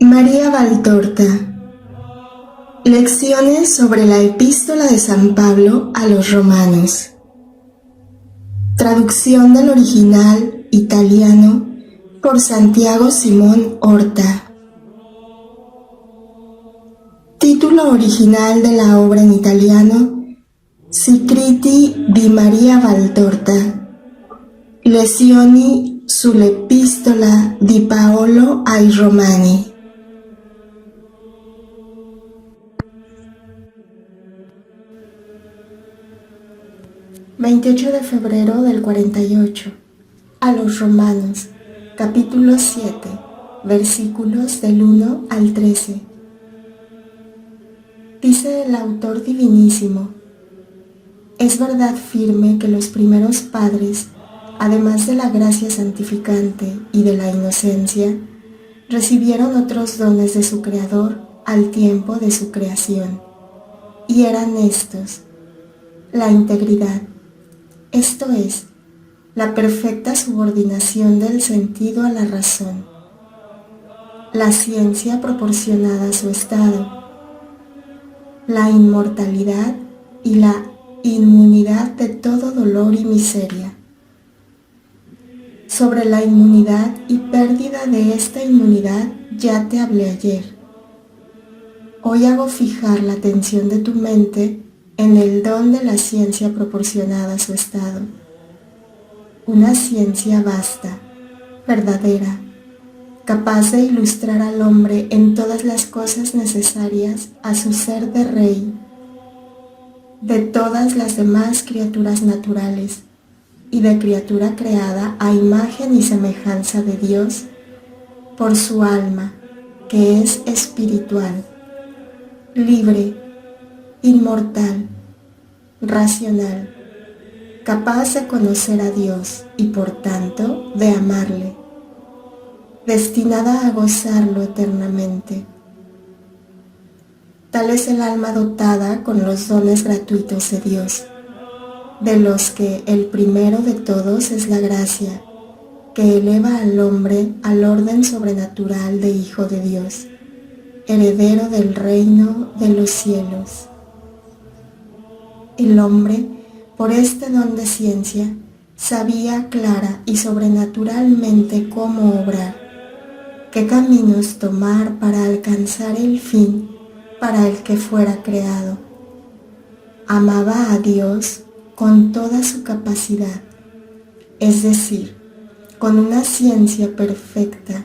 María Valtorta. Lecciones sobre la Epístola de San Pablo a los Romanos. Traducción del original italiano por Santiago Simón Horta. Título original de la obra en italiano: Scritti di Maria Valtorta. Lezioni sull'Epistola di Paolo ai Romani. ...28 de febrero del 48... a los Romanos, capítulo 7, versículos del 1 al 13. Dice el autor divinísimo: es verdad firme que los primeros padres, además de la gracia santificante y de la inocencia, recibieron otros dones de su Creador al tiempo de su creación, y eran estos: la integridad, esto es, la perfecta subordinación del sentido a la razón, la ciencia proporcionada a su estado, la inmortalidad y la inmunidad de todo dolor y miseria. Sobre la inmunidad y pérdida de esta inmunidad ya te hablé ayer. Hoy hago fijar la atención de tu mente en el don de la ciencia proporcionada a su estado. Una ciencia vasta, verdadera, capaz de ilustrar al hombre en todas las cosas necesarias a su ser de rey, de todas las demás criaturas naturales y de criatura creada a imagen y semejanza de Dios por su alma, que es espiritual, libre, inmortal, racional, capaz de conocer a Dios y por tanto de amarle, destinada a gozarlo eternamente. Tal es el alma dotada con los dones gratuitos de Dios, de los que el primero de todos es la gracia, que eleva al hombre al orden sobrenatural de Hijo de Dios, heredero del reino de los cielos. El hombre, por este don de ciencia, sabía clara y sobrenaturalmente cómo obrar, qué caminos tomar para alcanzar el fin para el que fuera creado. Amaba a Dios con toda su capacidad, es decir, con una ciencia perfecta,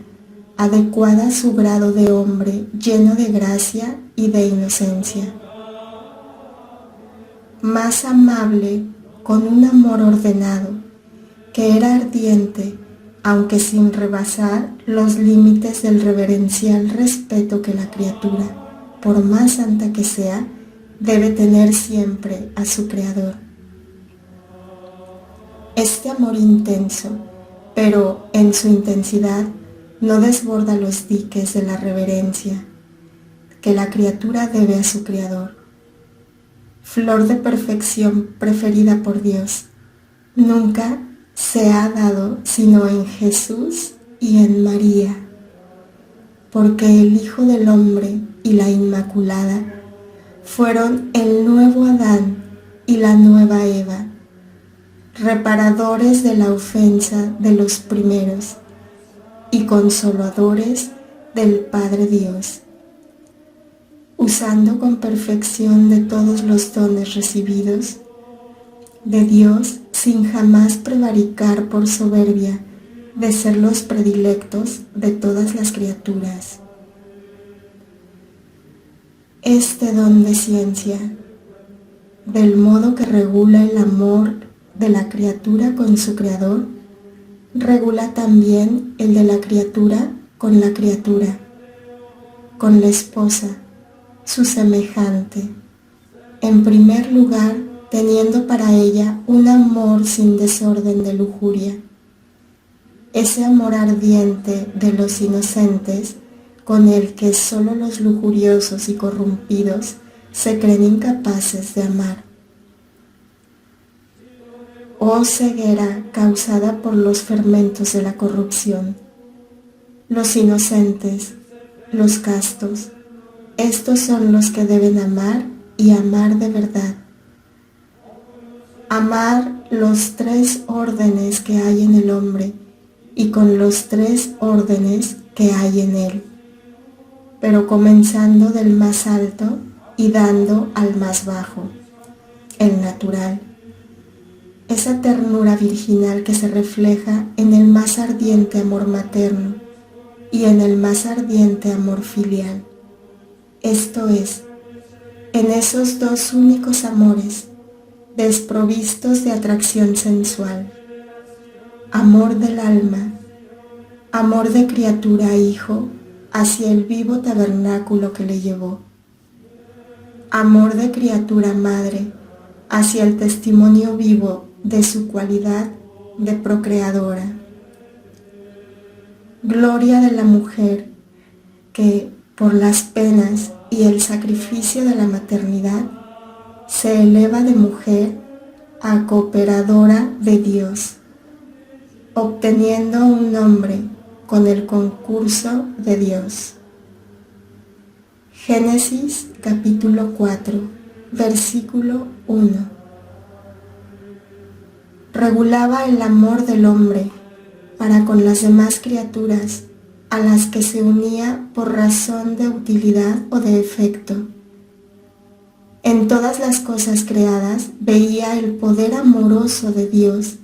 adecuada a su grado de hombre lleno de gracia y de inocencia. Más amable, con un amor ordenado, que era ardiente, aunque sin rebasar los límites del reverencial respeto que la criatura, por más santa que sea, debe tener siempre a su Creador. Este amor intenso, pero en su intensidad no desborda los diques de la reverencia que la criatura debe a su Creador. Flor de perfección preferida por Dios, nunca se ha dado sino en Jesús y en María, porque el Hijo del Hombre y la Inmaculada fueron el nuevo Adán y la nueva Eva, reparadores de la ofensa de los primeros y consoladores del Padre Dios, usando con perfección de todos los dones recibidos de Dios sin jamás prevaricar por soberbia de ser los predilectos de todas las criaturas. Este don de ciencia, del modo que regula el amor de la criatura con su Creador, regula también el de la criatura con la criatura, con la esposa, su semejante, en primer lugar teniendo para ella un amor sin desorden de lujuria, ese amor ardiente de los inocentes con el que solo los lujuriosos y corrompidos se creen incapaces de amar. Oh ceguera causada por los fermentos de la corrupción, los inocentes, los castos. Estos son los que deben amar y amar de verdad. Amar los 3 órdenes que hay en el hombre y con los 3 órdenes que hay en él, pero comenzando del más alto y dando al más bajo, el natural. Esa ternura virginal que se refleja en el más ardiente amor materno y en el más ardiente amor filial. Esto es, en esos 2 únicos amores, desprovistos de atracción sensual, amor del alma, amor de criatura a hijo hacia el vivo tabernáculo que le llevó, amor de criatura madre hacia el testimonio vivo de su cualidad de procreadora. Gloria de la mujer que, por las penas y el sacrificio de la maternidad, se eleva de mujer a cooperadora de Dios, obteniendo un nombre con el concurso de Dios. Génesis capítulo 4, versículo 1. Regulaba el amor del hombre para con las demás criaturas a las que se unía por razón de utilidad o de efecto. En todas las cosas creadas veía el poder amoroso de Dios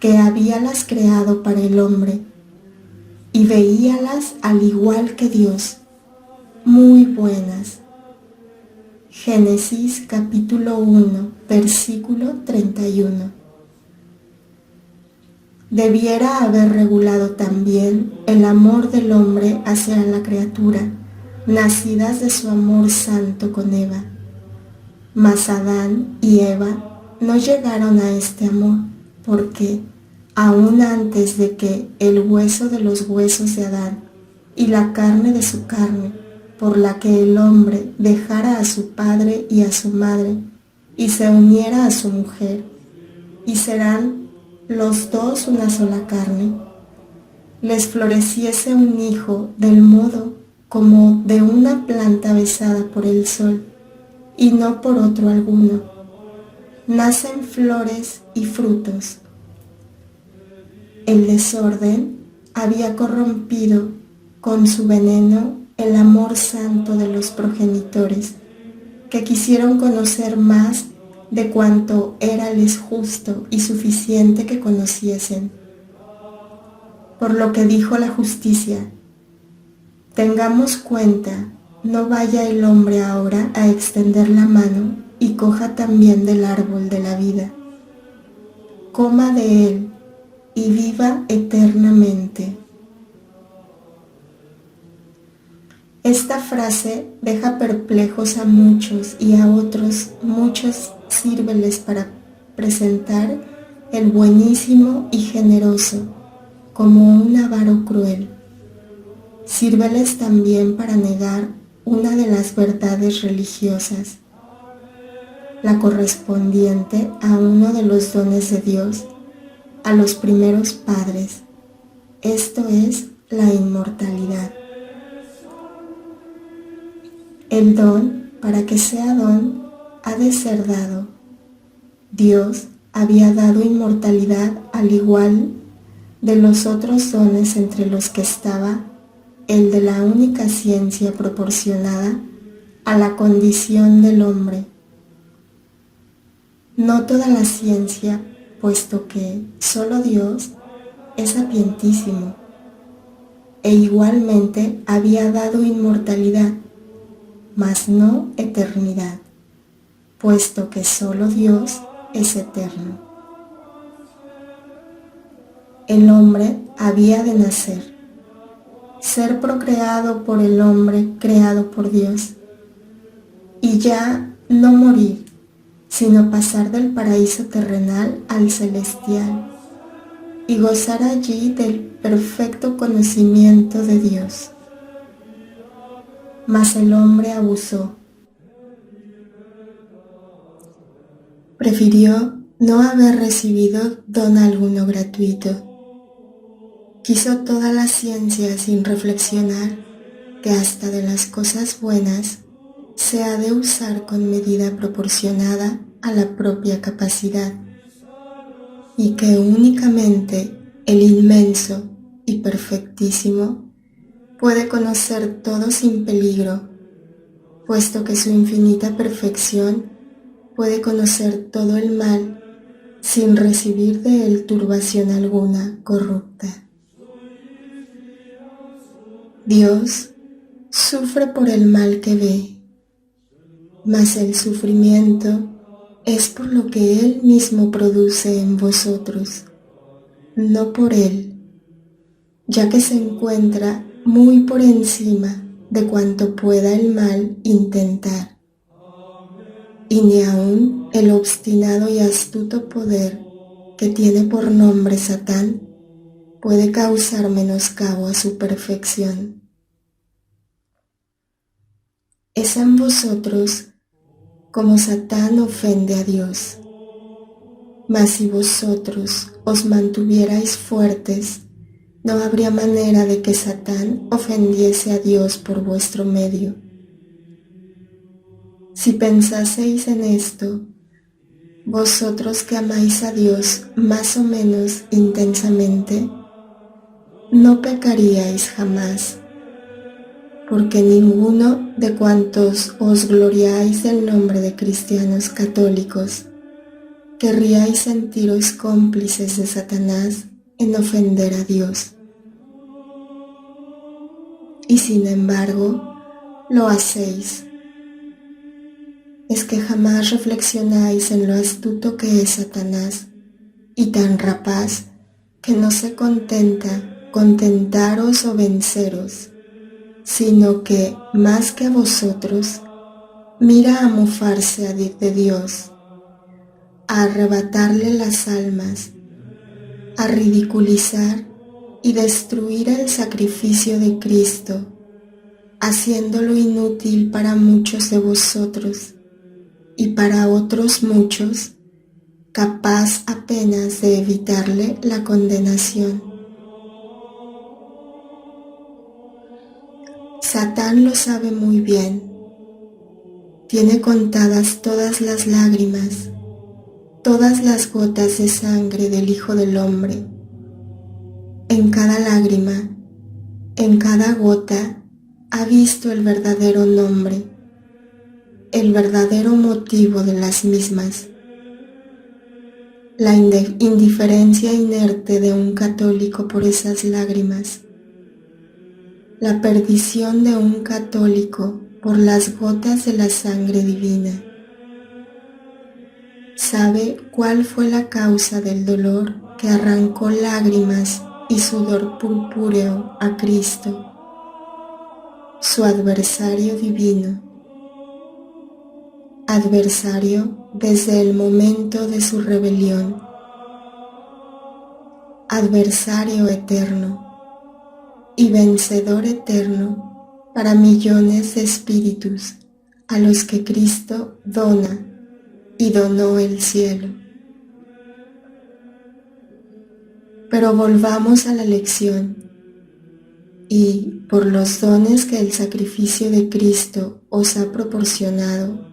que habíalas creado para el hombre, y veíalas al igual que Dios, muy buenas. Génesis capítulo 1, versículo 31. Debiera haber regulado también el amor del hombre hacia la criatura, nacidas de su amor santo con Eva. Mas Adán y Eva no llegaron a este amor, porque, aún antes de que el hueso de los huesos de Adán y la carne de su carne, por la que el hombre dejara a su padre y a su madre, y se uniera a su mujer, y serán los 2 una sola carne, les floreciese un hijo del modo como de una planta besada por el sol, y no por otro alguno. Nacen flores y frutos. El desorden había corrompido con su veneno el amor santo de los progenitores, que quisieron conocer más de cuanto érales justo y suficiente que conociesen. Por lo que dijo la justicia: tengamos cuenta, no vaya el hombre ahora a extender la mano y coja también del árbol de la vida. Coma de él y viva eternamente. Esta frase deja perplejos a muchos y a otros muchos sírveles para presentar el buenísimo y generoso como un avaro cruel. Sírveles también para negar una de las verdades religiosas, la correspondiente a uno de los dones de Dios a los primeros padres, esto es la inmortalidad. El don, para que sea don, ha de ser dado. Dios había dado inmortalidad al igual de los otros dones, entre los que estaba el de la única ciencia proporcionada a la condición del hombre. No toda la ciencia, puesto que solo Dios es sapientísimo, e igualmente había dado inmortalidad, mas no eternidad, puesto que solo Dios es eterno. El hombre había de nacer, ser procreado por el hombre creado por Dios, y ya no morir, sino pasar del paraíso terrenal al celestial, y gozar allí del perfecto conocimiento de Dios. Mas el hombre abusó. Prefirió no haber recibido don alguno gratuito. Quiso toda la ciencia sin reflexionar que hasta de las cosas buenas se ha de usar con medida proporcionada a la propia capacidad, y que únicamente el inmenso y perfectísimo puede conocer todo sin peligro, puesto que su infinita perfección puede conocer todo el mal sin recibir de él turbación alguna corrupta. Dios sufre por el mal que ve, mas el sufrimiento es por lo que Él mismo produce en vosotros, no por Él, ya que se encuentra muy por encima de cuanto pueda el mal intentar, y ni aun el obstinado y astuto poder que tiene por nombre Satán puede causar menoscabo a su perfección. Es en vosotros como Satán ofende a Dios. Mas si vosotros os mantuvierais fuertes, no habría manera de que Satán ofendiese a Dios por vuestro medio. Si pensaseis en esto, vosotros que amáis a Dios más o menos intensamente, no pecaríais jamás, porque ninguno de cuantos os gloriáis del nombre de cristianos católicos querríais sentiros cómplices de Satanás en ofender a Dios. Y sin embargo, lo hacéis. Es que jamás reflexionáis en lo astuto que es Satanás y tan rapaz que no se contenta contentaros o venceros, sino que, más que a vosotros, mira a mofarse de Dios, a arrebatarle las almas, a ridiculizar y destruir el sacrificio de Cristo, haciéndolo inútil para muchos de vosotros y para otros muchos, capaz apenas de evitarle la condenación. Satán lo sabe muy bien. Tiene contadas todas las lágrimas, todas las gotas de sangre del Hijo del Hombre. En cada lágrima, en cada gota, ha visto el verdadero nombre, el verdadero motivo de las mismas. La indiferencia inerte de un católico por esas lágrimas, la perdición de un católico por las gotas de la sangre divina. Sabe cuál fue la causa del dolor que arrancó lágrimas y sudor purpúreo a Cristo, su adversario divino, adversario desde el momento de su rebelión, adversario eterno y vencedor eterno para millones de espíritus a los que Cristo dona y donó el cielo. Pero volvamos a la lección y, por los dones que el sacrificio de Cristo os ha proporcionado,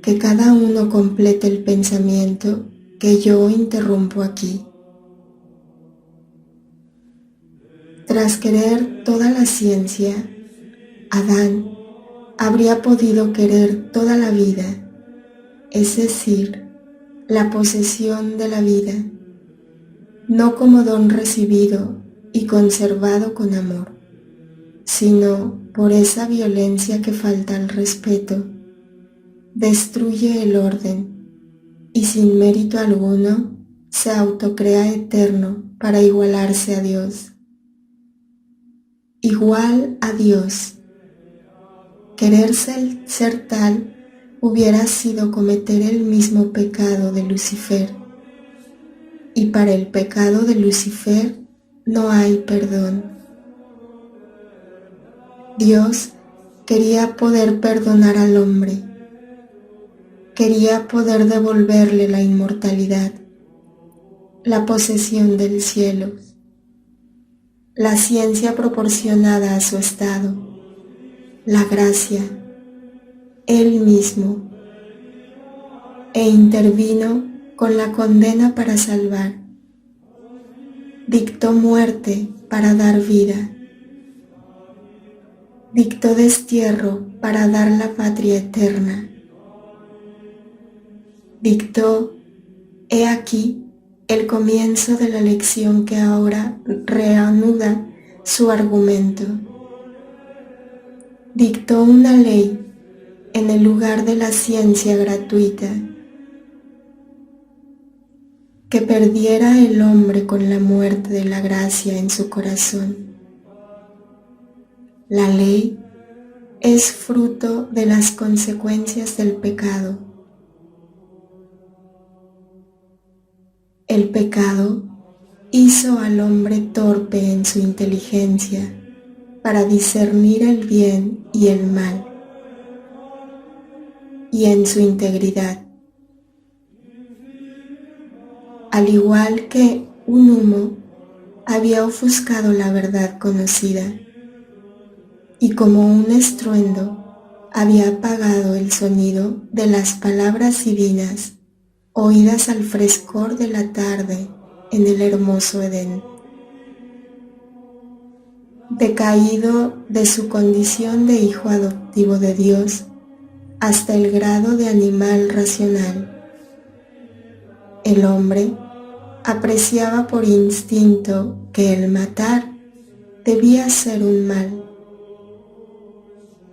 que cada uno complete el pensamiento que yo interrumpo aquí. Tras querer toda la ciencia, Adán habría podido querer toda la vida, es decir, la posesión de la vida, no como don recibido y conservado con amor, sino por esa violencia que falta al respeto, destruye el orden y sin mérito alguno se autocrea eterno para igualarse a Dios. Igual a Dios. Querer ser tal hubiera sido cometer el mismo pecado de Lucifer, y para el pecado de Lucifer no hay perdón. Dios quería poder perdonar al hombre, quería poder devolverle la inmortalidad, la posesión del cielo, la ciencia proporcionada a su estado, la gracia, Él mismo, e intervino con la condena para salvar. Dictó muerte para dar vida. Dictó destierro para dar la patria eterna. Dictó, he aquí, el comienzo de la lección que ahora reanuda su argumento. Dictó una ley en el lugar de la ciencia gratuita, que perdiera el hombre con la muerte de la gracia en su corazón. La ley es fruto de las consecuencias del pecado. El pecado hizo al hombre torpe en su inteligencia para discernir el bien y el mal, y en su integridad. Al igual que un humo había ofuscado la verdad conocida, y como un estruendo había apagado el sonido de las palabras divinas oídas al frescor de la tarde en el hermoso Edén. Decaído de su condición de hijo adoptivo de Dios hasta el grado de animal racional, el hombre apreciaba por instinto que el matar debía ser un mal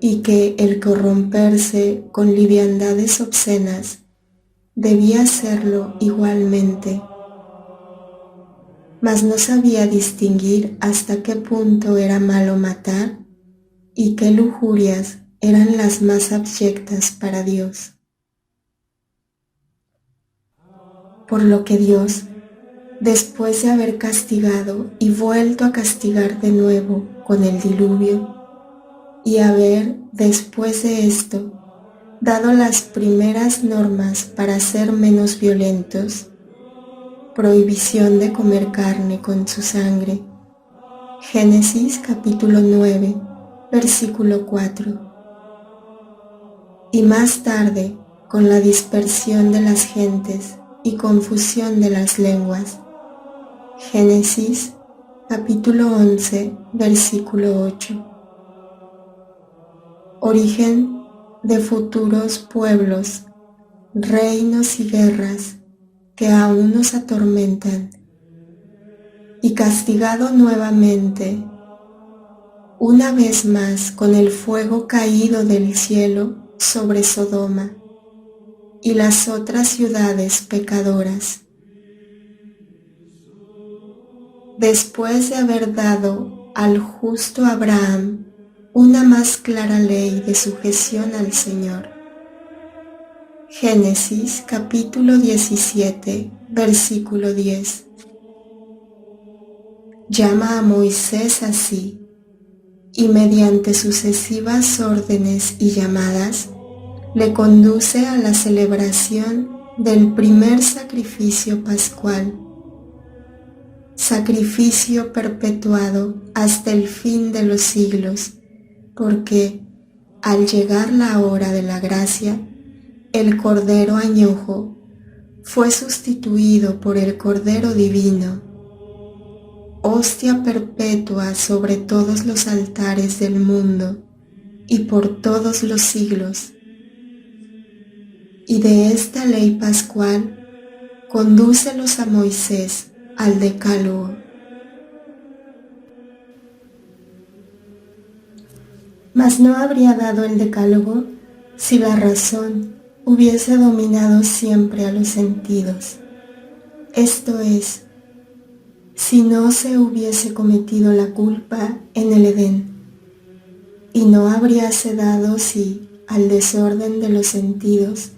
y que el corromperse con liviandades obscenas debía serlo igualmente, mas no sabía distinguir hasta qué punto era malo matar y qué lujurias eran las más abyectas para Dios. Por lo que Dios, después de haber castigado y vuelto a castigar de nuevo con el diluvio, y haber, después de esto, dado las primeras normas para ser menos violentos, prohibición de comer carne con su sangre, Génesis capítulo 9, versículo 4, y más tarde, con la dispersión de las gentes y confusión de las lenguas, Génesis capítulo 11, versículo 8. Origen de futuros pueblos, reinos y guerras que aún nos atormentan, y castigado nuevamente, una vez más con el fuego caído del cielo sobre Sodoma y las otras ciudades pecadoras. Después de haber dado al justo Abraham una más clara ley de sujeción al Señor. Génesis capítulo 17, versículo 10. Llama a Moisés así, y mediante sucesivas órdenes y llamadas, le conduce a la celebración del primer sacrificio pascual, sacrificio perpetuado hasta el fin de los siglos, porque al llegar la hora de la gracia, el Cordero añojo fue sustituido por el Cordero divino, hostia perpetua sobre todos los altares del mundo y por todos los siglos. Y de esta ley pascual, condúcelos a Moisés al Decálogo. Mas no habría dado el Decálogo si la razón hubiese dominado siempre a los sentidos, esto es, si no se hubiese cometido la culpa en el Edén, y no habríase dado si, al desorden de los sentidos,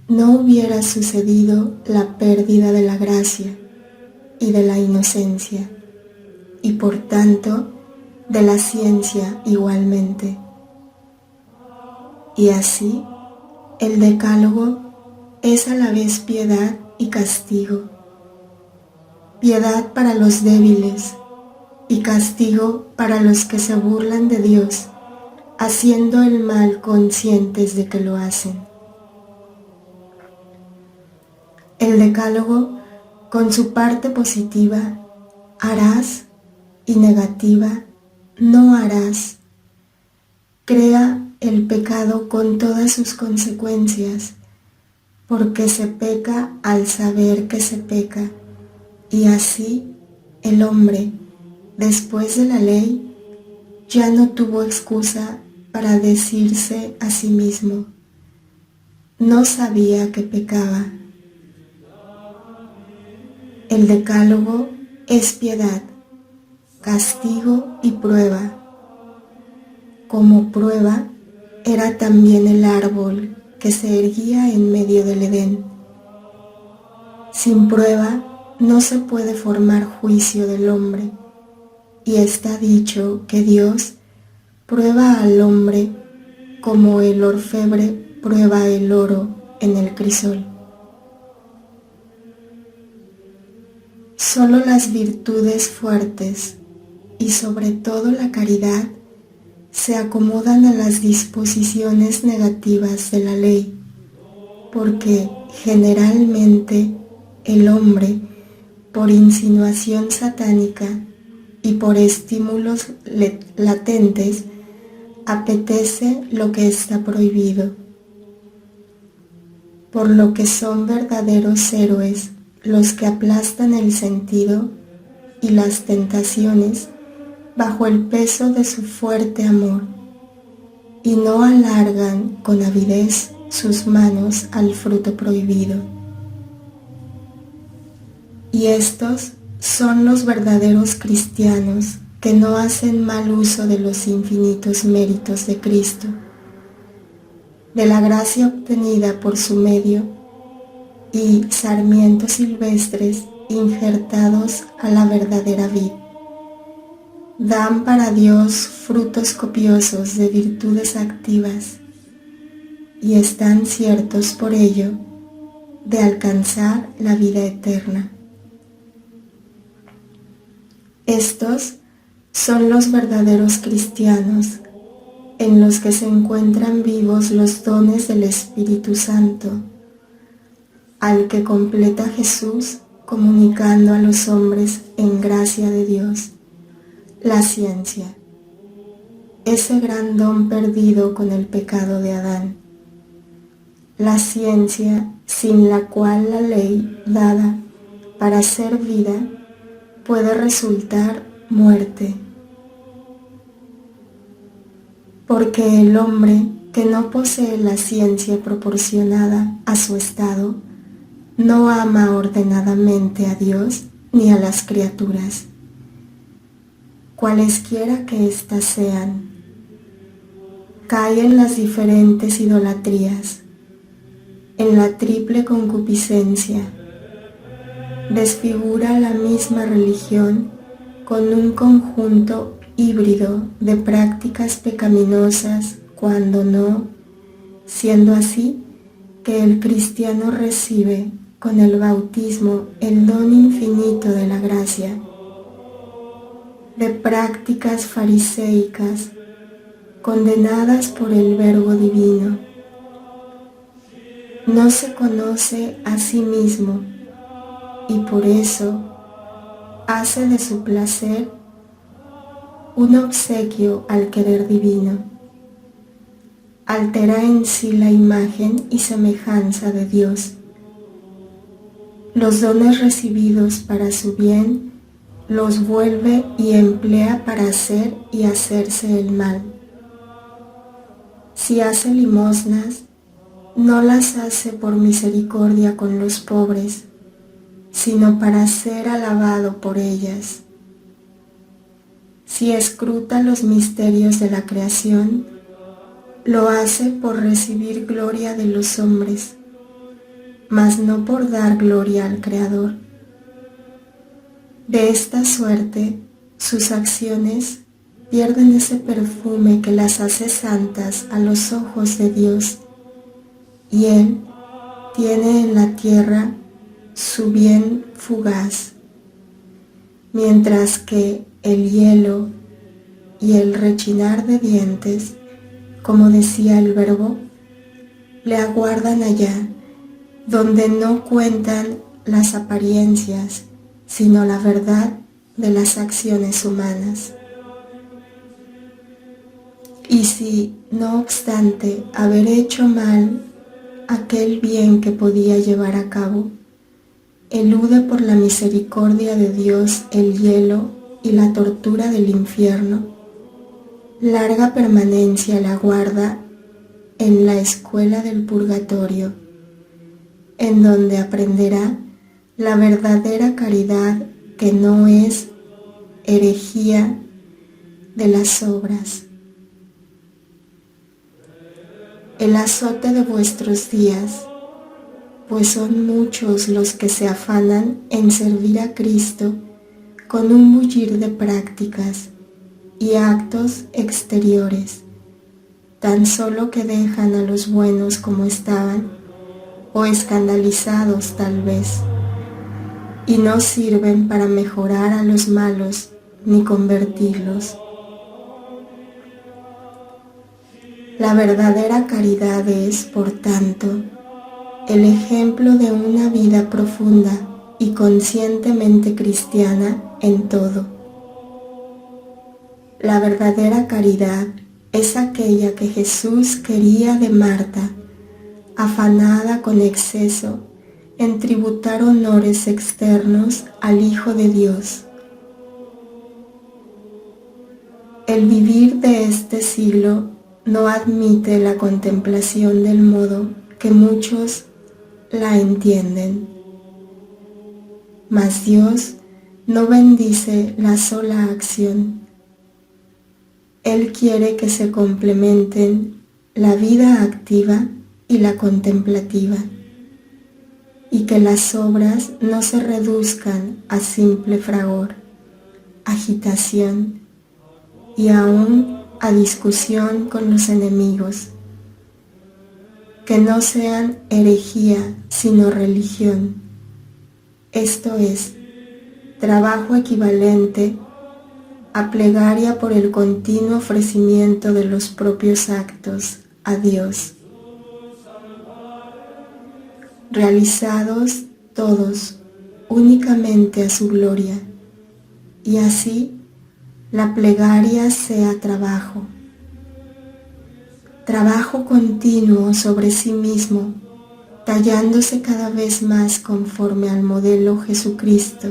no hubiera sucedido la pérdida de la gracia y de la inocencia, y por tanto de la ciencia igualmente. Y así, el Decálogo es a la vez piedad y castigo, piedad para los débiles y castigo para los que se burlan de Dios haciendo el mal conscientes de que lo hacen. El decálogo, con su parte positiva, harás, y negativa, no harás, crea el pecado con todas sus consecuencias, porque se peca al saber que se peca, y así el hombre, después de la ley, ya no tuvo excusa para decirse a sí mismo: no sabía que pecaba. El decálogo es piedad, castigo y prueba. Como prueba era también el árbol que se erguía en medio del Edén. Sin prueba no se puede formar juicio del hombre, y está dicho que Dios prueba al hombre como el orfebre prueba el oro en el crisol. Solo las virtudes fuertes y sobre todo la caridad se acomodan a las disposiciones negativas de la ley, porque generalmente el hombre, por insinuación satánica y por estímulos latentes, apetece lo que está prohibido, por lo que son verdaderos héroes los que aplastan el sentido y las tentaciones bajo el peso de su fuerte amor, y no alargan con avidez sus manos al fruto prohibido. Y estos son los verdaderos cristianos que no hacen mal uso de los infinitos méritos de Cristo, de la gracia obtenida por su medio y sarmientos silvestres injertados a la verdadera vid. Dan para Dios frutos copiosos de virtudes activas y están ciertos por ello de alcanzar la vida eterna. Estos son los verdaderos cristianos, en los que se encuentran vivos los dones del Espíritu Santo, al que completa Jesús comunicando a los hombres en gracia de Dios la ciencia, ese gran don perdido con el pecado de Adán, la ciencia sin la cual la ley dada para ser vida puede resultar muerte, porque el hombre que no posee la ciencia proporcionada a su estado no ama ordenadamente a Dios ni a las criaturas, cualesquiera que éstas sean. Cae en las diferentes idolatrías, en la triple concupiscencia, desfigura la misma religión con un conjunto híbrido de prácticas pecaminosas, cuando no, siendo así que el cristiano recibe con el bautismo el don infinito de la gracia, de prácticas fariseicas condenadas por el Verbo Divino. No se conoce a sí mismo y por eso hace de su placer un obsequio al querer divino. Altera en sí la imagen y semejanza de Dios. Los dones recibidos para su bien los vuelve y emplea para hacer y hacerse el mal. Si hace limosnas, no las hace por misericordia con los pobres, sino para ser alabado por ellas. Si escruta los misterios de la creación, lo hace por recibir gloria de los hombres, mas no por dar gloria al Creador. De esta suerte, sus acciones pierden ese perfume que las hace santas a los ojos de Dios, y Él tiene en la tierra su bien fugaz, mientras que el hielo y el rechinar de dientes como decía el Verbo, le aguardan allá, donde no cuentan las apariencias, sino la verdad de las acciones humanas. Y si, no obstante haber hecho mal aquel bien que podía llevar a cabo, elude por la misericordia de Dios el hielo y la tortura del infierno, larga permanencia le aguarda en la escuela del purgatorio, en donde aprenderá la verdadera caridad, que no es herejía de las obras. El azote de vuestros días, pues son muchos los que se afanan en servir a Cristo con un bullir de prácticas y actos exteriores, tan solo que dejan a los buenos como estaban, o escandalizados tal vez, y no sirven para mejorar a los malos ni convertirlos. La verdadera caridad es, por tanto, el ejemplo de una vida profunda y conscientemente cristiana en todo. La verdadera caridad es aquella que Jesús quería de Marta, afanada con exceso en tributar honores externos al Hijo de Dios. El vivir de este siglo no admite la contemplación del modo que muchos la entienden, mas Dios no bendice la sola acción. Él quiere que se complementen la vida activa y la contemplativa, y que las obras no se reduzcan a simple fragor, agitación y aún a discusión con los enemigos, que no sean herejía sino religión, esto es, trabajo equivalente a plegaria por el continuo ofrecimiento de los propios actos a Dios, realizados todos únicamente a su gloria, y así la plegaria sea trabajo continuo sobre sí mismo, tallándose cada vez más conforme al modelo Jesucristo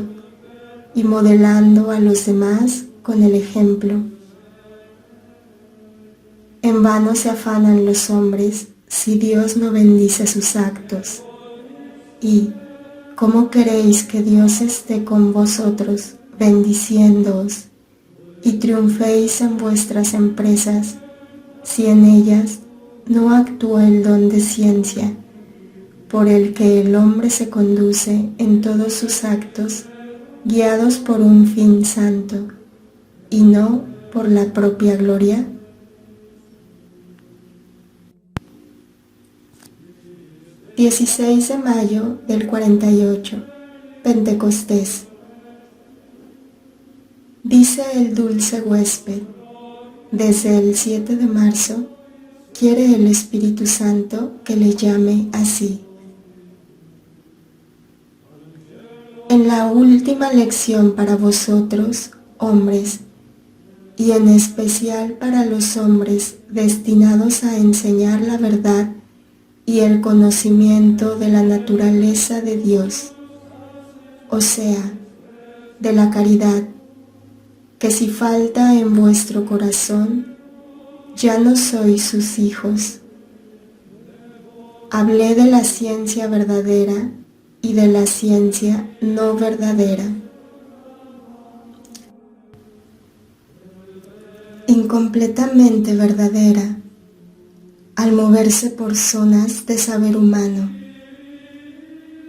y modelando a los demás con el ejemplo. En vano se afanan los hombres si Dios no bendice sus actos. Y, ¿cómo queréis que Dios esté con vosotros, bendiciéndoos, y triunféis en vuestras empresas, si en ellas no actúa el don de ciencia, por el que el hombre se conduce en todos sus actos, guiados por un fin santo, y no por la propia gloria? ...16 de mayo del 48, Pentecostés. Dice el dulce huésped: desde el 7 de marzo quiere el Espíritu Santo que le llame así. En la última lección para vosotros, hombres, y en especial para los hombres destinados a enseñar la verdad y el conocimiento de la naturaleza de Dios, o sea, de la caridad, que si falta en vuestro corazón, ya no sois sus hijos. Hablé de la ciencia verdadera y de la ciencia no verdadera. Incompletamente verdadera, al moverse por zonas de saber humano.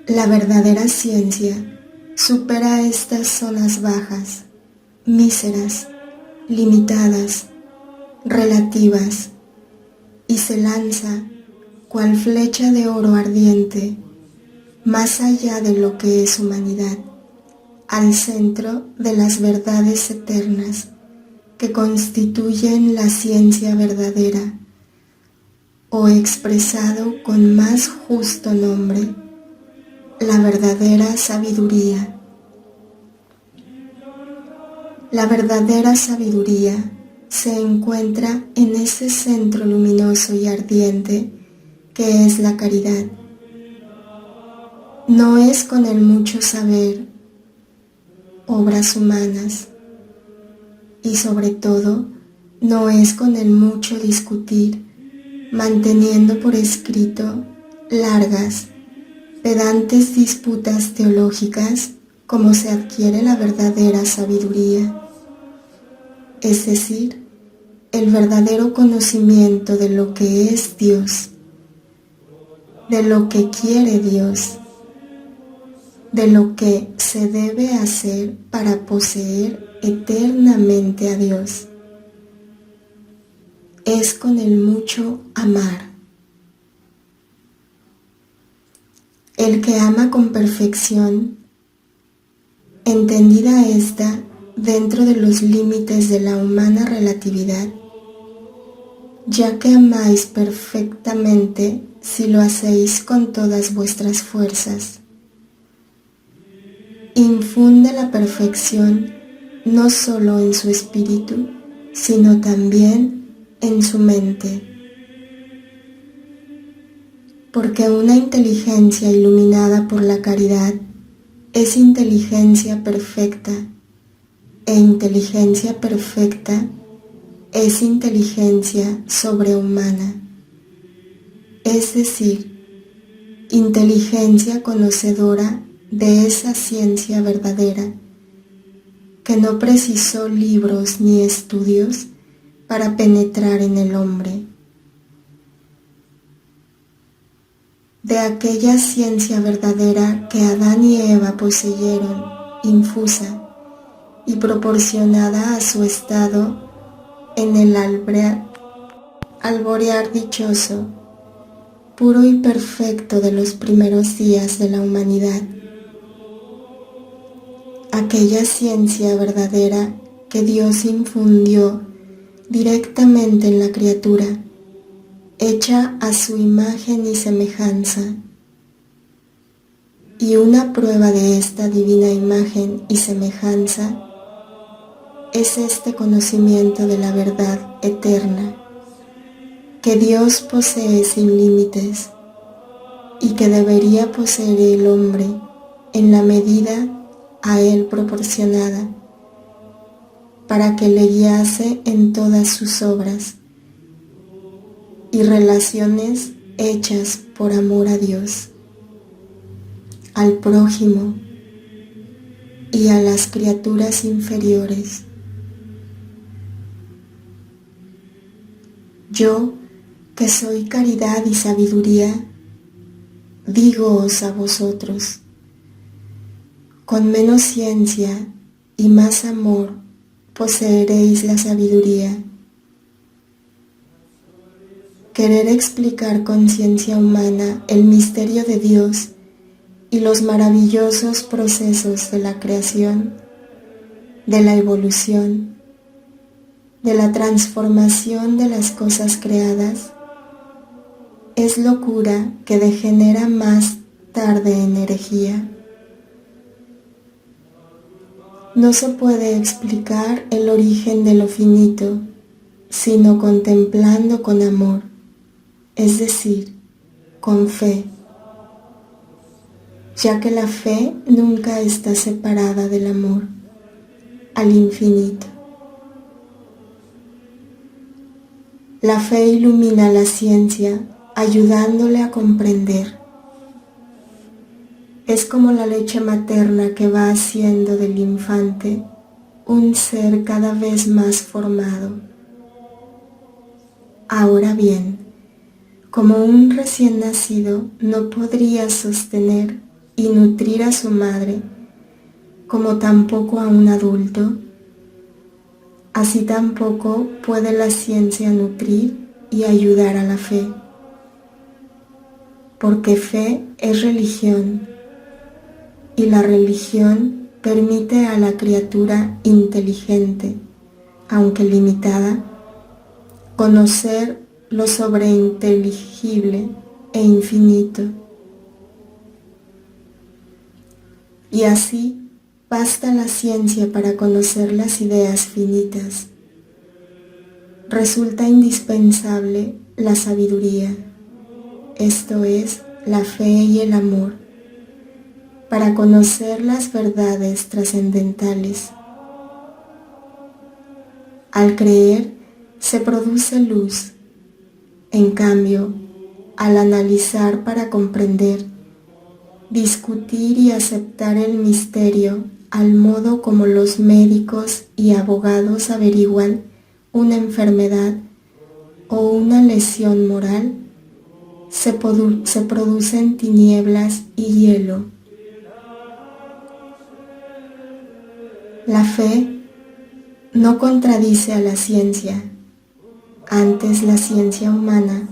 La verdadera ciencia supera estas zonas bajas, míseras, limitadas, relativas, y se lanza, cual flecha de oro ardiente, más allá de lo que es humanidad, al centro de las verdades eternas que constituyen la ciencia verdadera, o expresado con más justo nombre, la verdadera sabiduría. La verdadera sabiduría se encuentra en ese centro luminoso y ardiente que es la caridad. No es con el mucho saber, obras humanas, y sobre todo no es con el mucho discutir, manteniendo por escrito largas, pedantes disputas teológicas como se adquiere la verdadera sabiduría, es decir, el verdadero conocimiento de lo que es Dios, de lo que quiere Dios, de lo que se debe hacer para poseer eternamente a Dios. Es con el mucho amar. El que ama con perfección, entendida esta dentro de los límites de la humana relatividad, ya que amáis perfectamente si lo hacéis con todas vuestras fuerzas. Infunde la perfección no solo en su espíritu, sino también en su mente. Porque una inteligencia iluminada por la caridad es inteligencia perfecta, e inteligencia perfecta es inteligencia sobrehumana, es decir, inteligencia conocedora de esa ciencia verdadera, que no precisó libros ni estudios para penetrar en el hombre. De aquella ciencia verdadera que Adán y Eva poseyeron, infusa y proporcionada a su estado en el alborear dichoso, puro y perfecto de los primeros días de la humanidad. Aquella ciencia verdadera que Dios infundió directamente en la criatura, hecha a su imagen y semejanza. Y una prueba de esta divina imagen y semejanza es este conocimiento de la verdad eterna, que Dios posee sin límites y que debería poseer el hombre en la medida a él proporcionada, para que le guiase en todas sus obras y relaciones hechas por amor a Dios, al prójimo y a las criaturas inferiores. Yo, que soy caridad y sabiduría, dígoos a vosotros, con menos ciencia y más amor poseeréis la sabiduría. Querer explicar con ciencia humana el misterio de Dios y los maravillosos procesos de la creación, de la evolución, de la transformación de las cosas creadas, es locura que degenera más tarde en herejía. No se puede explicar el origen de lo finito, sino contemplando con amor, es decir, con fe, ya que la fe nunca está separada del amor, al infinito. La fe ilumina la ciencia, ayudándole a comprender. Es como la leche materna que va haciendo del infante un ser cada vez más formado. Ahora bien, como un recién nacido no podría sostener y nutrir a su madre, como tampoco a un adulto, así tampoco puede la ciencia nutrir y ayudar a la fe, porque fe es religión, y la religión permite a la criatura inteligente, aunque limitada, conocer lo sobreinteligible e infinito. Y así basta la ciencia para conocer las ideas finitas. Resulta indispensable la sabiduría, esto es, la fe y el amor, para conocer las verdades trascendentales. Al creer se produce luz, en cambio, al analizar para comprender, discutir y aceptar el misterio al modo como los médicos y abogados averiguan una enfermedad o una lesión moral, se producen tinieblas y hielo. La fe no contradice a la ciencia, antes la ciencia humana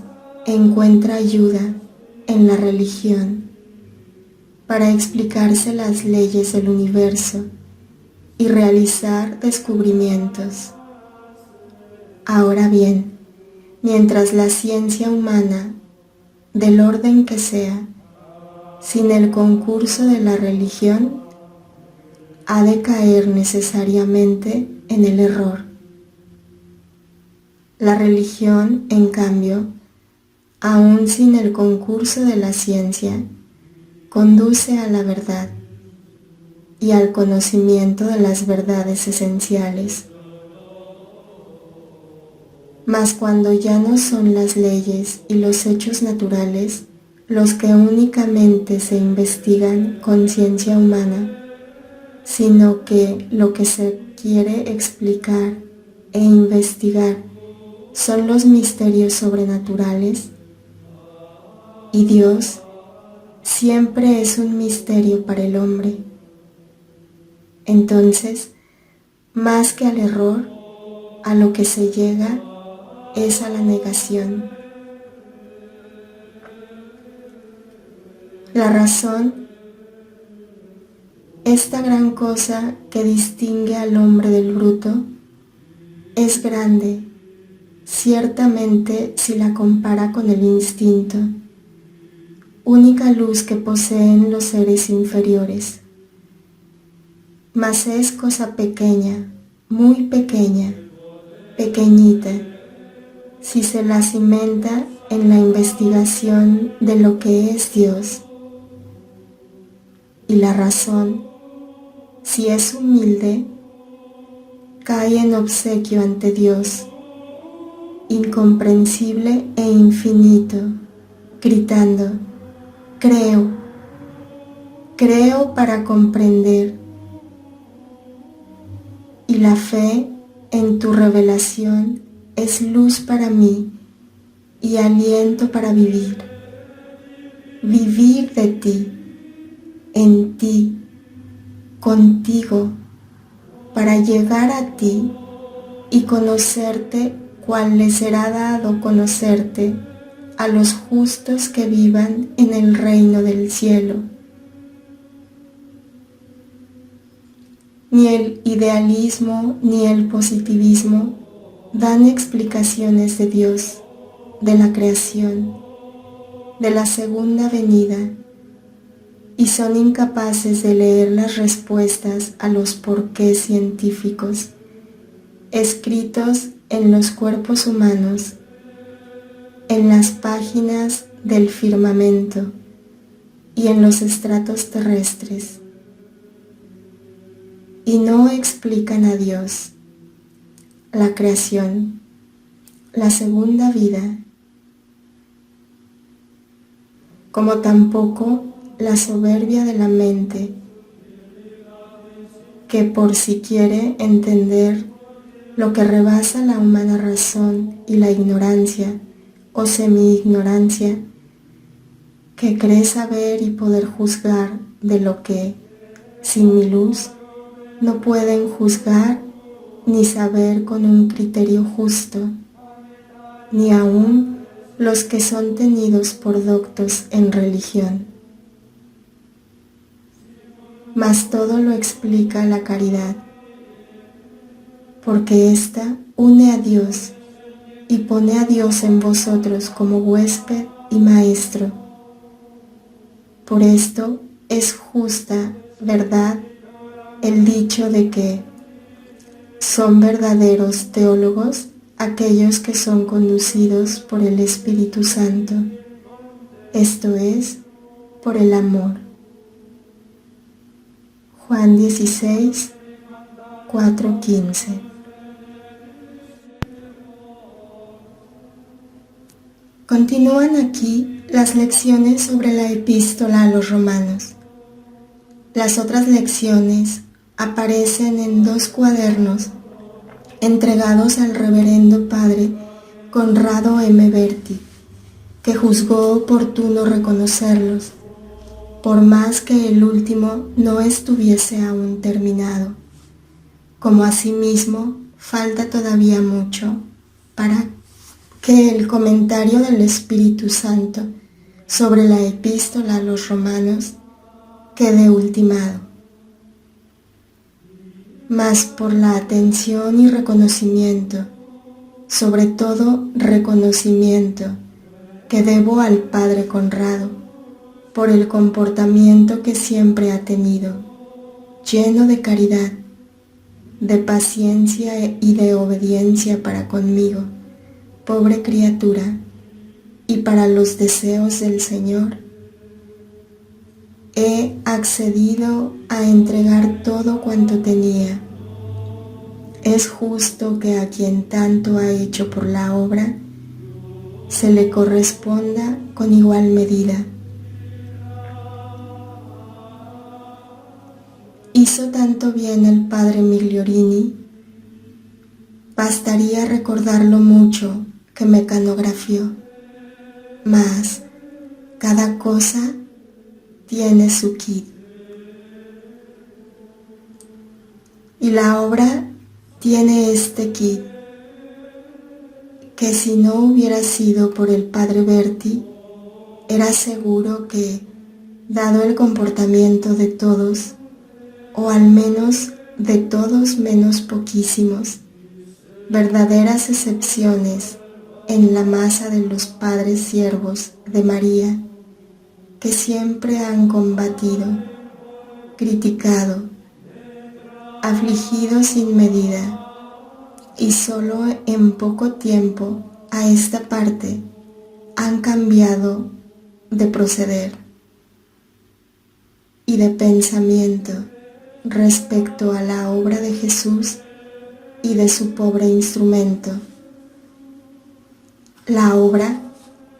encuentra ayuda en la religión para explicarse las leyes del universo y realizar descubrimientos. Ahora bien, mientras la ciencia humana, del orden que sea, sin el concurso de la religión, ha de caer necesariamente en el error. La religión, en cambio, aun sin el concurso de la ciencia, conduce a la verdad y al conocimiento de las verdades esenciales. Mas cuando ya no son las leyes y los hechos naturales los que únicamente se investigan con ciencia humana, sino que lo que se quiere explicar e investigar son los misterios sobrenaturales, y Dios siempre es un misterio para el hombre. Entonces, más que al error, a lo que se llega es a la negación. La razón, esta gran cosa que distingue al hombre del bruto, es grande, ciertamente si la compara con el instinto, única luz que poseen los seres inferiores. Mas es cosa pequeña, muy pequeña, pequeñita, si se la cimenta en la investigación de lo que es Dios. Y la razón, si es humilde, cae en obsequio ante Dios, incomprensible e infinito, gritando: creo, creo para comprender. Y la fe en tu revelación es luz para mí y aliento para vivir. Vivir de ti, en ti, contigo, para llegar a ti y conocerte cual le será dado conocerte a los justos que vivan en el reino del cielo. Ni el idealismo ni el positivismo dan explicaciones de Dios, de la creación, de la segunda venida, y son incapaces de leer las respuestas a los porqués científicos escritos en los cuerpos humanos, en las páginas del firmamento y en los estratos terrestres, y no explican a Dios, la creación, la segunda vida, como tampoco la soberbia de la mente, que por si quiere entender lo que rebasa la humana razón y la ignorancia o semi-ignorancia, que cree saber y poder juzgar de lo que, sin mi luz, no pueden juzgar ni saber con un criterio justo, ni aun los que son tenidos por doctos en religión. Mas todo lo explica la caridad, porque ésta une a Dios y pone a Dios en vosotros como huésped y maestro. Por esto es justa verdad el dicho de que son verdaderos teólogos aquellos que son conducidos por el Espíritu Santo, esto es, por el amor. Juan 16, 4-15. Continúan aquí las lecciones sobre la epístola a los romanos. Las otras lecciones aparecen en 2 cuadernos entregados al reverendo padre Conrado M. Berti, que juzgó oportuno reconocerlos, por más que el último no estuviese aún terminado, como asimismo falta todavía mucho para que el comentario del Espíritu Santo sobre la epístola a los romanos quede ultimado. Mas por la atención y reconocimiento, sobre todo reconocimiento, que debo al Padre Conrado, por el comportamiento que siempre ha tenido, lleno de caridad, de paciencia y de obediencia para conmigo, pobre criatura, y para los deseos del Señor, he accedido a entregar todo cuanto tenía. Es justo que a quien tanto ha hecho por la obra, se le corresponda con igual medida. Hizo tanto bien el padre Migliorini, bastaría recordar lo mucho que mecanografió, mas cada cosa tiene su quid. Y la obra tiene este quid, que si no hubiera sido por el padre Berti, era seguro que, dado el comportamiento de todos, o al menos de todos menos poquísimos, verdaderas excepciones en la masa de los padres siervos de María, que siempre han combatido, criticado, afligido sin medida, y solo en poco tiempo a esta parte han cambiado de proceder y de pensamiento respecto a la obra de Jesús y de su pobre instrumento. La obra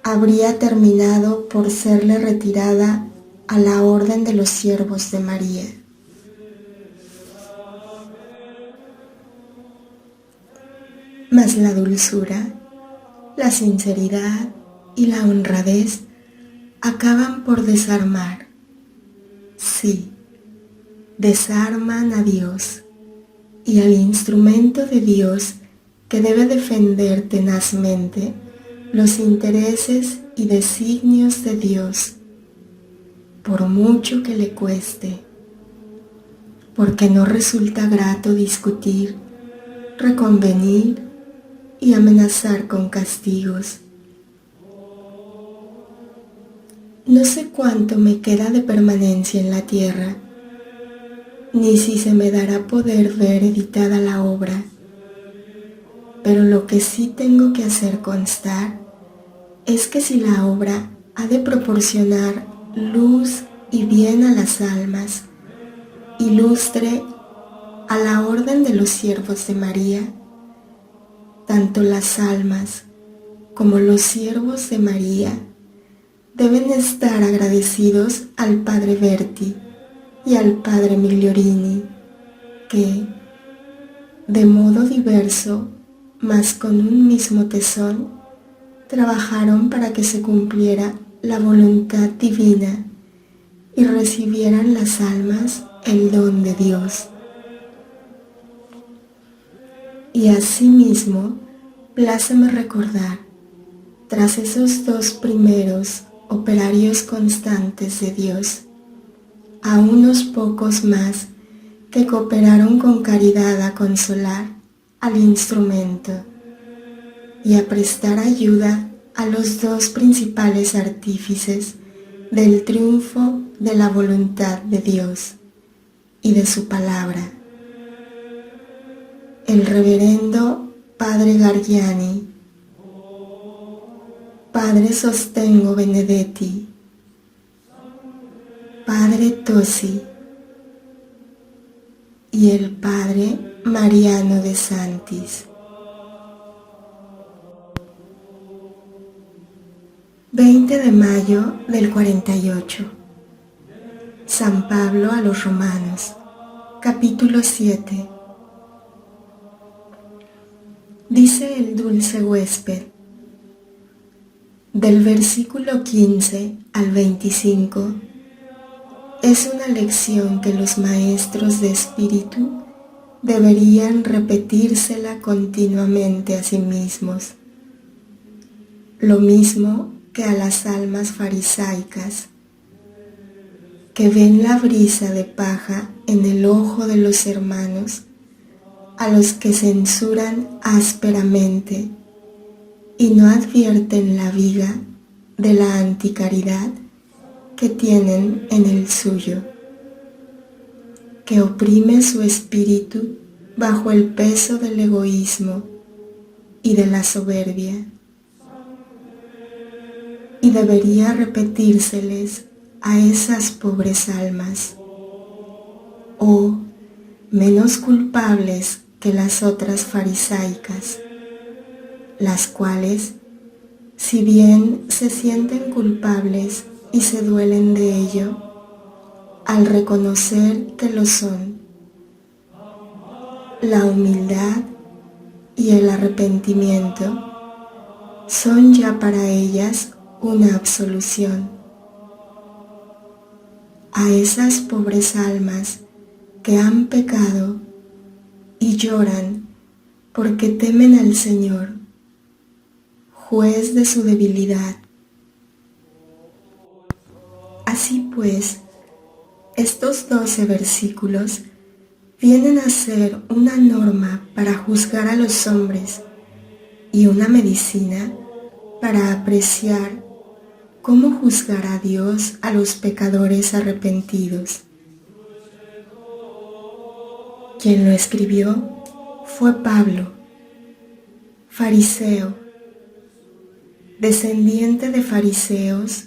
habría terminado por serle retirada a la orden de los siervos de María. Mas la dulzura, la sinceridad y la honradez acaban por desarmar. Sí, desarman a Dios y al instrumento de Dios que debe defender tenazmente los intereses y designios de Dios, por mucho que le cueste, porque no resulta grato discutir, reconvenir y amenazar con castigos. No sé cuánto me queda de permanencia en la tierra, ni si se me dará poder ver editada la obra, pero lo que sí tengo que hacer constar es que si la obra ha de proporcionar luz y bien a las almas, ilustre a la orden de los siervos de María, tanto las almas como los siervos de María deben estar agradecidos al padre Berti y al padre Migliorini, que, de modo diverso, mas con un mismo tesón, trabajaron para que se cumpliera la voluntad divina y recibieran las almas el don de Dios. Y asimismo, pláceme recordar, tras esos 2 primeros operarios constantes de Dios, a unos pocos más que cooperaron con caridad a consolar al instrumento, y a prestar ayuda a los dos principales artífices del triunfo de la voluntad de Dios y de su palabra, el reverendo Padre Gargiani, Padre Sostengo Benedetti, Padre Tosi y el Padre Mariano de Santis. 20 de mayo del 48. San Pablo a los Romanos, capítulo 7. Dice el dulce huésped, del versículo 15 al 25, es una lección que los maestros de espíritu deberían repetírsela continuamente a sí mismos, lo mismo que a las almas farisaicas, que ven la brisa de paja en el ojo de los hermanos, a los que censuran ásperamente y no advierten la viga de la anticaridad que tienen en el suyo, que oprime su espíritu bajo el peso del egoísmo y de la soberbia. Y debería repetírseles a esas pobres almas, oh, menos culpables que las otras farisaicas, las cuales, si bien se sienten culpables y se duelen de ello, al reconocer que lo son, la humildad y el arrepentimiento son ya para ellas una absolución. A esas pobres almas que han pecado y lloran porque temen al Señor, juez de su debilidad. Así pues, estos 12 versículos vienen a ser una norma para juzgar a los hombres y una medicina para apreciar cómo juzgar a Dios a los pecadores arrepentidos. Quien lo escribió fue Pablo, fariseo, descendiente de fariseos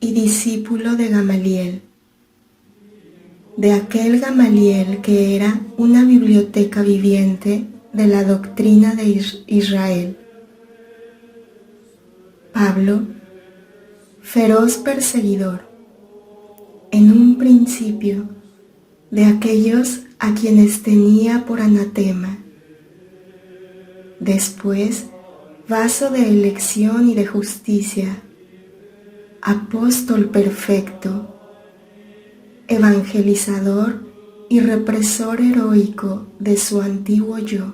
y discípulo de Gamaliel, de aquel Gamaliel que era una biblioteca viviente de la doctrina de Israel. Pablo, feroz perseguidor, en un principio, de aquellos a quienes tenía por anatema, después vaso de elección y de justicia, apóstol perfecto, evangelizador y represor heroico de su antiguo yo,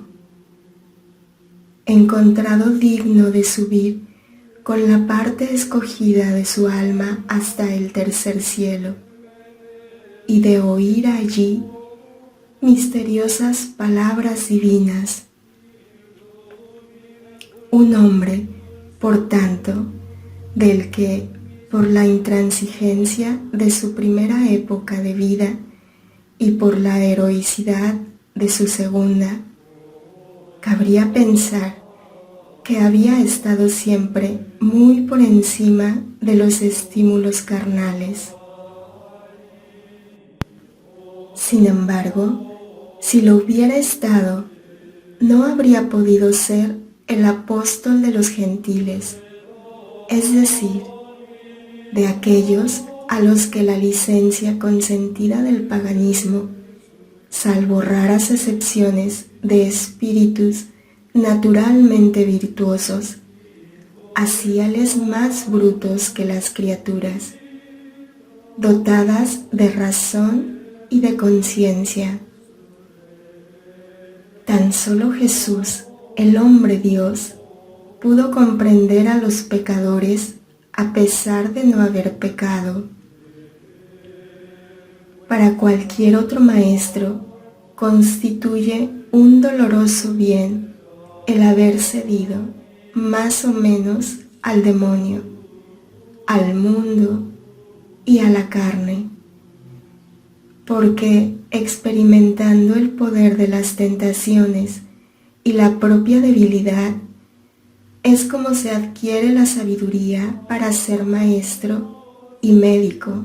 encontrado digno de subir con la parte escogida de su alma hasta el tercer cielo, y de oír allí misteriosas palabras divinas. Un hombre, por tanto, del que, por la intransigencia de su primera época de vida y por la heroicidad de su segunda, cabría pensar que había estado siempre muy por encima de los estímulos carnales. Sin embargo, si lo hubiera estado, no habría podido ser el apóstol de los gentiles, es decir, de aquellos a los que la licencia consentida del paganismo, salvo raras excepciones de espíritus naturalmente virtuosos, hacíales más brutos que las criaturas, dotadas de razón y de conciencia. Tan solo Jesús, el hombre Dios, pudo comprender a los pecadores a pesar de no haber pecado. Para cualquier otro maestro constituye un doloroso bien el haber cedido, más o menos al demonio, al mundo y a la carne, porque experimentando el poder de las tentaciones y la propia debilidad, es como se adquiere la sabiduría para ser maestro y médico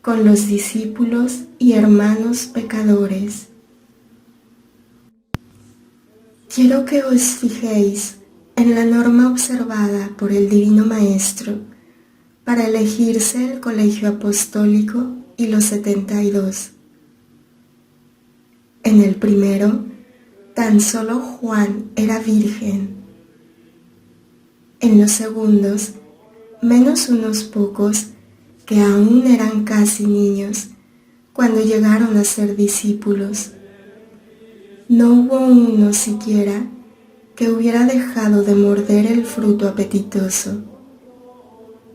con los discípulos y hermanos pecadores. Quiero que os fijéis en la norma observada por el Divino Maestro para elegirse el colegio apostólico y los 72. En el primero, tan solo Juan era virgen. En los segundos, menos unos pocos que aún eran casi niños cuando llegaron a ser discípulos. No hubo uno siquiera que hubiera dejado de morder el fruto apetitoso,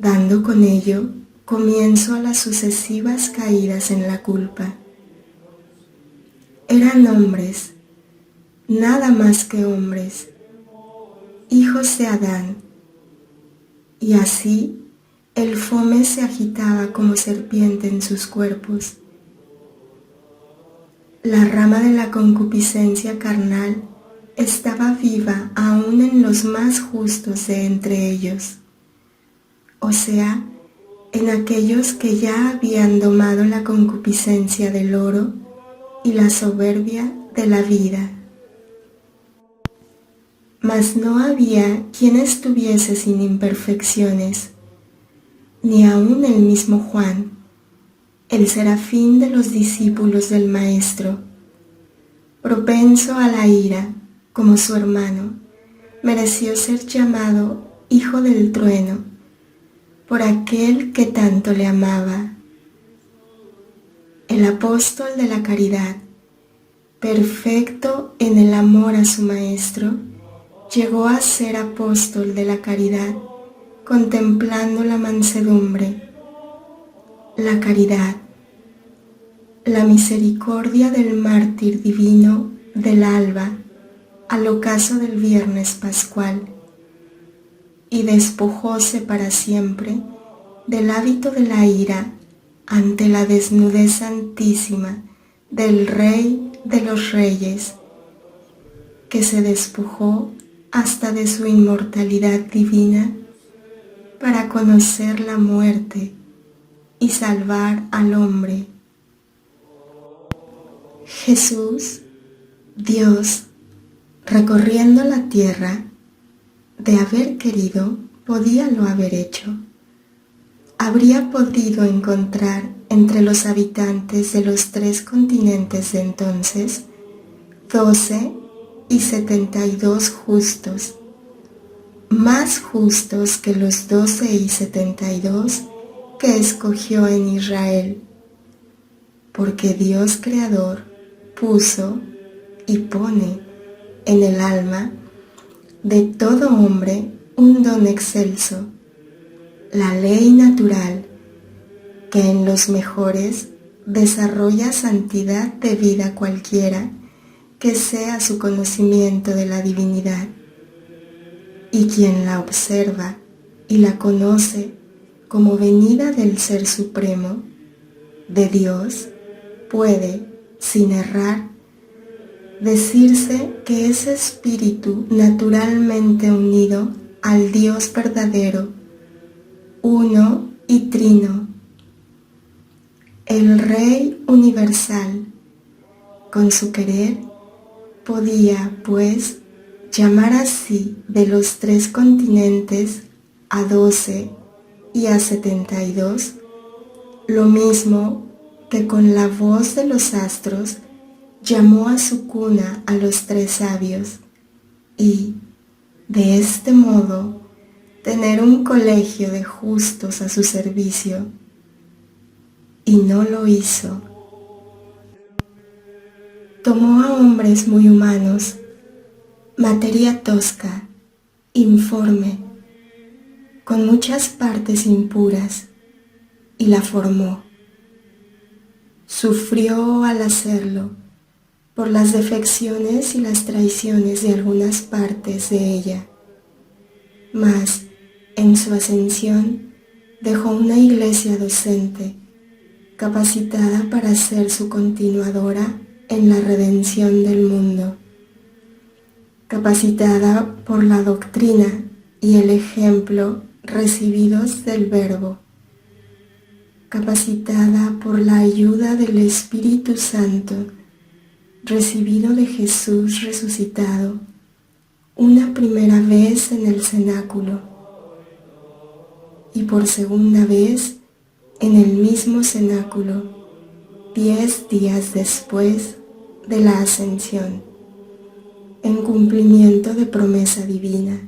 dando con ello comienzo a las sucesivas caídas en la culpa. Eran hombres, nada más que hombres, hijos de Adán, y así el fome se agitaba como serpiente en sus cuerpos. La rama de la concupiscencia carnal estaba viva aún en los más justos de entre ellos, o sea, en aquellos que ya habían domado la concupiscencia del oro y la soberbia de la vida. Mas no había quien estuviese sin imperfecciones, ni aun el mismo Juan, el serafín de los discípulos del Maestro, propenso a la ira, como su hermano, mereció ser llamado Hijo del Trueno por aquel que tanto le amaba. El apóstol de la caridad, perfecto en el amor a su Maestro, llegó a ser apóstol de la caridad, contemplando la mansedumbre, la caridad, la misericordia del mártir divino del alba al ocaso del viernes pascual, y despojóse para siempre del hábito de la ira ante la desnudez santísima del Rey de los Reyes, que se despojó hasta de su inmortalidad divina para conocer la muerte y salvar al hombre. Jesús, Dios, recorriendo la tierra, de haber querido, podíalo haber hecho. Habría podido encontrar entre los habitantes de los 3 continentes de entonces 12 y 72 justos, más justos que los 12 y 72 que escogió en Israel, porque Dios Creador puso y pone en el alma de todo hombre un don excelso, la ley natural, que en los mejores desarrolla santidad de vida cualquiera que sea su conocimiento de la divinidad, y quien la observa y la conoce como venida del Ser Supremo, de Dios, puede, sin errar, decirse que es espíritu naturalmente unido al Dios verdadero, uno y trino, el Rey universal. Con su querer podía, pues, llamar así de los 3 continentes a 12 y a 72, lo mismo que con la voz de los astros llamó a su cuna a los 3 sabios, y, de este modo, tener un colegio de justos a su servicio, y no lo hizo. Tomó a hombres muy humanos, materia tosca, informe, con muchas partes impuras, y la formó. Sufrió al hacerlo por las defecciones y las traiciones de algunas partes de ella, mas en su ascensión dejó una iglesia docente, capacitada para ser su continuadora en la redención del mundo, capacitada por la doctrina y el ejemplo recibidos del Verbo, capacitada por la ayuda del Espíritu Santo, recibido de Jesús resucitado, una primera vez en el cenáculo y por segunda vez en el mismo cenáculo, 10 días después de la ascensión, en cumplimiento de promesa divina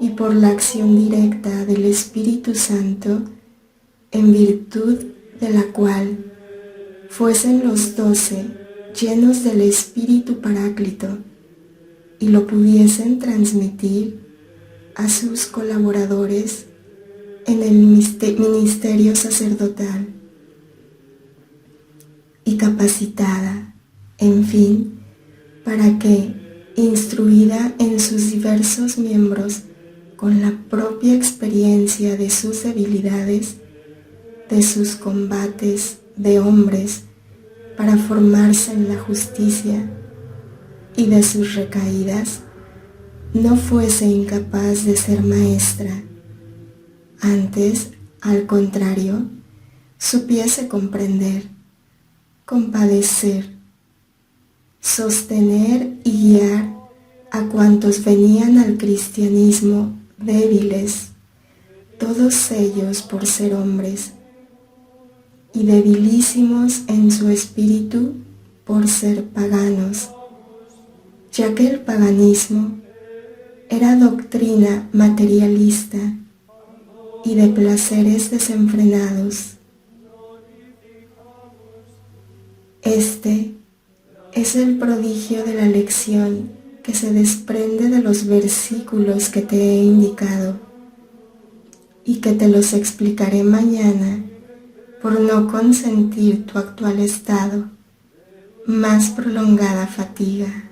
y por la acción directa del Espíritu Santo, en virtud de la cual fuesen los 12 llenos del Espíritu Paráclito y lo pudiesen transmitir a sus colaboradores en el ministerio sacerdotal, y capacitada, en fin, para que, instruida en sus diversos miembros con la propia experiencia de sus debilidades, de sus combates de hombres para formarse en la justicia y de sus recaídas, no fuese incapaz de ser maestra, antes, al contrario, supiese comprender, compadecer, sostener y guiar a cuantos venían al cristianismo débiles, todos ellos por ser hombres, y debilísimos en su espíritu por ser paganos, ya que el paganismo era doctrina materialista y de placeres desenfrenados. Este es el prodigio de la lección que se desprende de los versículos que te he indicado y que te los explicaré mañana por no consentir tu actual estado, más prolongada fatiga.